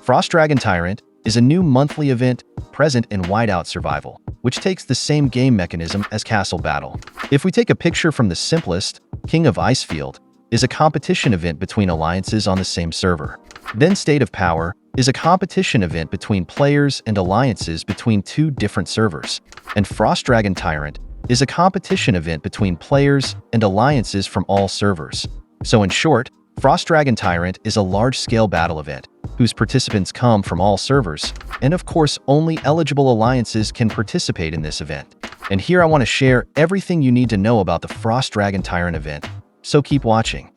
Frostdragon Tyrant is a new monthly event present in Whiteout Survival, which takes the same game mechanism as Castle Battle. If we take a picture from the simplest, King of Icefield is a competition event between alliances on the same server. Then State of Power is a competition event between players and alliances between two different servers. And Frostdragon Tyrant is a competition event between players and alliances from all servers. So in short, Frostdragon Tyrant is a large-scale battle event whose participants come from all servers, and of course only eligible alliances can participate in this event. And here I want to share everything you need to know about the Frostdragon Tyrant event, so keep watching.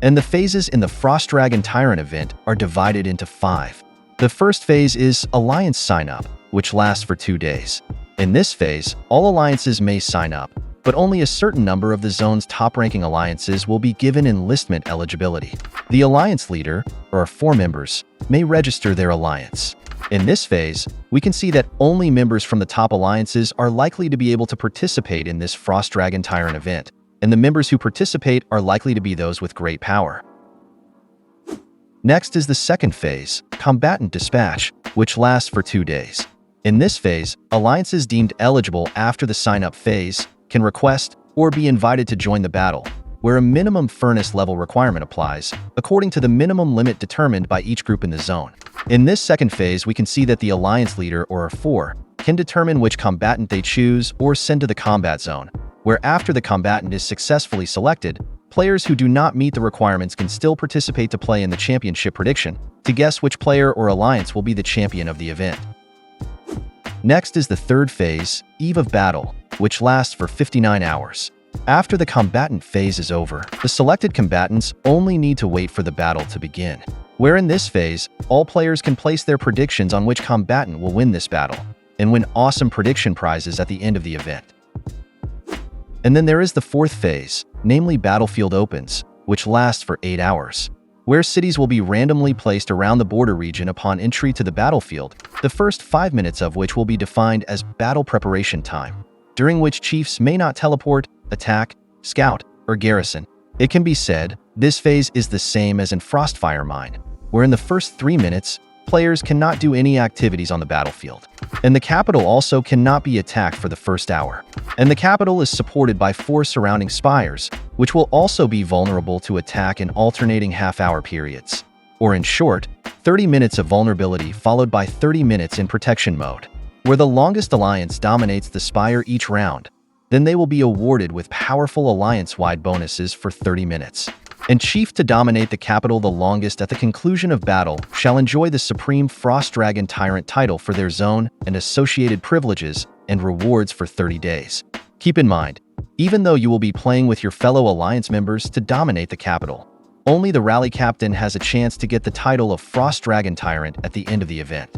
And the phases in the Frostdragon Tyrant event are divided into 5. The first phase is Alliance Sign-Up, which lasts for 2 days. In this phase, all alliances may sign up, but only a certain number of the zone's top-ranking alliances will be given enlistment eligibility. The alliance leader, or 4 members, may register their alliance. In this phase, we can see that only members from the top alliances are likely to be able to participate in this Frostdragon Tyrant event, and the members who participate are likely to be those with great power. Next is the second phase, Combatant Dispatch, which lasts for 2 days. In this phase, alliances deemed eligible after the sign-up phase can request or be invited to join the battle, where a minimum furnace level requirement applies, according to the minimum limit determined by each group in the zone. In this second phase, we can see that the alliance leader, or a 4, can determine which combatant they choose or send to the combat zone, where after the combatant is successfully selected, players who do not meet the requirements can still participate to play in the championship prediction to guess which player or alliance will be the champion of the event. Next is the third phase, Eve of Battle, which lasts for 59 hours. After the combatant phase is over, the selected combatants only need to wait for the battle to begin, where in this phase, all players can place their predictions on which combatant will win this battle, and win awesome prediction prizes at the end of the event. And then there is the fourth phase, namely Battlefield Opens, which lasts for 8 hours, where cities will be randomly placed around the border region upon entry to the battlefield, the first 5 minutes of which will be defined as battle preparation time, during which chiefs may not teleport, attack, scout, or garrison. It can be said, this phase is the same as in Frostfire Mine, where in the first 3 minutes, players cannot do any activities on the battlefield. And the capital also cannot be attacked for the first hour. And the capital is supported by 4 surrounding spires, which will also be vulnerable to attack in alternating half-hour periods. Or in short, 30 minutes of vulnerability followed by 30 minutes in protection mode, where the longest alliance dominates the spire each round. Then they will be awarded with powerful alliance-wide bonuses for 30 minutes. And chief to dominate the capital the longest at the conclusion of battle shall enjoy the supreme Frostdragon Tyrant title for their zone and associated privileges and rewards for 30 days. Keep in mind, even though you will be playing with your fellow alliance members to dominate the capital, only the rally captain has a chance to get the title of Frostdragon Tyrant at the end of the event.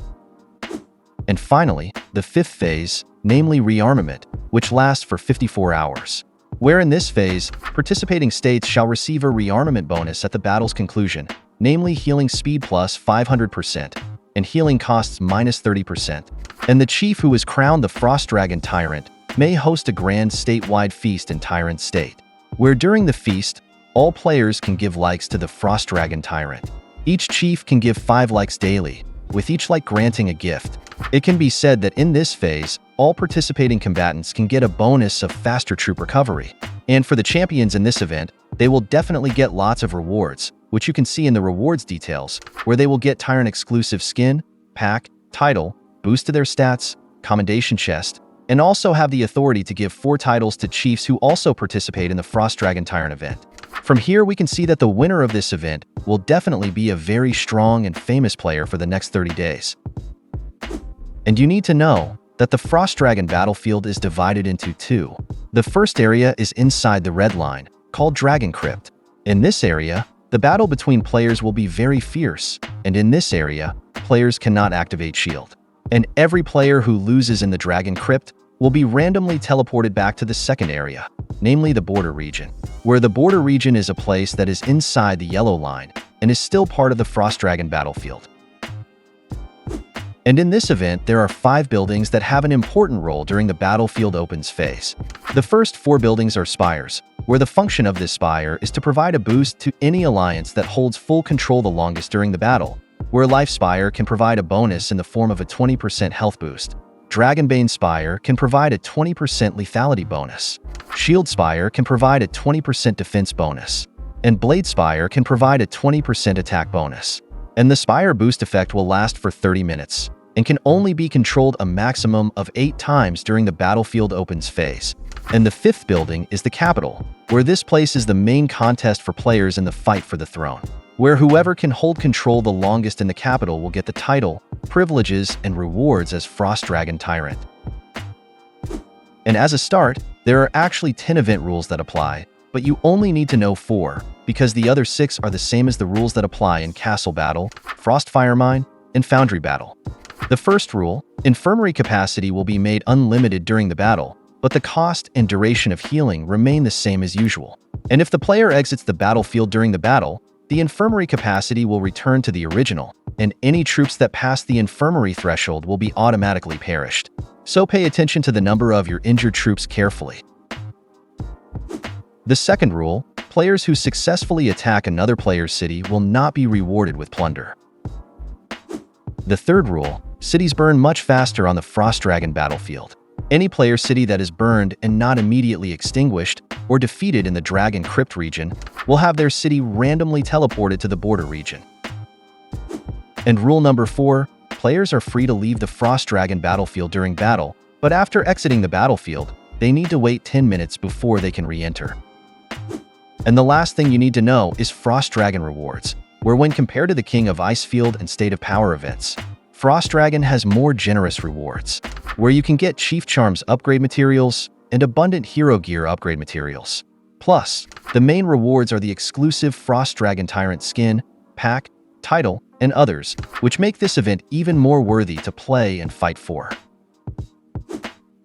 And finally, the fifth phase, namely Rearmament, which lasts for 54 hours. Where in this phase, participating states shall receive a rearmament bonus at the battle's conclusion, namely healing speed plus 500% and healing costs minus 30%. And the chief who is crowned the Frostdragon Tyrant may host a grand statewide feast in Tyrant State, where during the feast, all players can give likes to the Frostdragon Tyrant. Each chief can give 5 likes daily, with each like granting a gift. It can be said that in this phase, all participating combatants can get a bonus of faster troop recovery. And for the champions in this event, they will definitely get lots of rewards, which you can see in the rewards details, where they will get Tyrant exclusive skin, pack, title, boost to their stats, commendation chest, and also have the authority to give 4 titles to chiefs who also participate in the Frostdragon Tyrant event. From here we can see that the winner of this event will definitely be a very strong and famous player for the next 30 days. And you need to know that the Frostdragon battlefield is divided into 2. The first area is inside the red line, called Dragon Crypt. In this area, the battle between players will be very fierce, and in this area, players cannot activate shield. And every player who loses in the Dragon Crypt will be randomly teleported back to the second area, namely the border region, where the border region is a place that is inside the yellow line and is still part of the Frostdragon battlefield. And in this event, there are 5 buildings that have an important role during the Battlefield Opens phase. The first 4 buildings are spires, where the function of this spire is to provide a boost to any alliance that holds full control the longest during the battle, where Life Spire can provide a bonus in the form of a 20% health boost. Dragonbane Spire can provide a 20% lethality bonus. Shield Spire can provide a 20% defense bonus. And Blade Spire can provide a 20% attack bonus. And the Spire boost effect will last for 30 minutes, and can only be controlled a maximum of 8 times during the battlefield opens phase. And the fifth building is the Capital, where this place is the main contest for players in the fight for the throne, where whoever can hold control the longest in the Capital will get the title, privileges, and rewards as Frostdragon Tyrant. And as a start, there are actually 10 event rules that apply, but you only need to know 4, because the other 6 are the same as the rules that apply in Castle Battle, Frostfire Mine, and Foundry Battle. The first rule, infirmary capacity will be made unlimited during the battle, but the cost and duration of healing remain the same as usual. And if the player exits the battlefield during the battle, the infirmary capacity will return to the original, and any troops that pass the infirmary threshold will be automatically perished. So pay attention to the number of your injured troops carefully. The second rule, players who successfully attack another player's city will not be rewarded with plunder. The third rule, cities burn much faster on the Frostdragon battlefield. Any player city that is burned and not immediately extinguished or defeated in the Dragon Crypt region will have their city randomly teleported to the border region. And rule number 4, players are free to leave the Frostdragon battlefield during battle, but after exiting the battlefield, they need to wait 10 minutes before they can re-enter. And the last thing you need to know is Frostdragon Rewards, where when compared to the King of Icefield and State of Power events, Frostdragon has more generous rewards, where you can get Chief Charms upgrade materials and abundant hero gear upgrade materials. Plus, the main rewards are the exclusive Frostdragon Tyrant skin, pack, title, and others, which make this event even more worthy to play and fight for.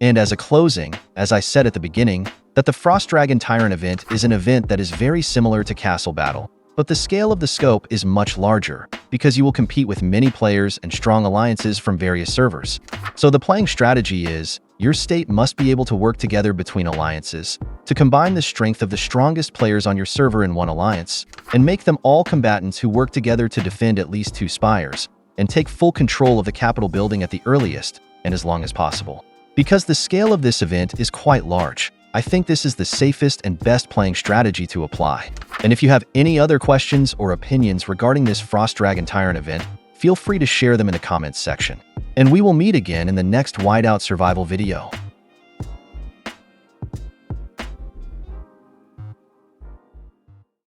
And as a closing, as I said at the beginning, that the Frostdragon Tyrant event is an event that is very similar to Castle Battle, but the scale of the scope is much larger, because you will compete with many players and strong alliances from various servers. So the playing strategy is, your state must be able to work together between alliances, to combine the strength of the strongest players on your server in one alliance, and make them all combatants who work together to defend at least 2 spires, and take full control of the Capital building at the earliest, and as long as possible. Because the scale of this event is quite large, I think this is the safest and best playing strategy to apply. And if you have any other questions or opinions regarding this Frostdragon Tyrant event, feel free to share them in the comments section. And we will meet again in the next Whiteout Survival video.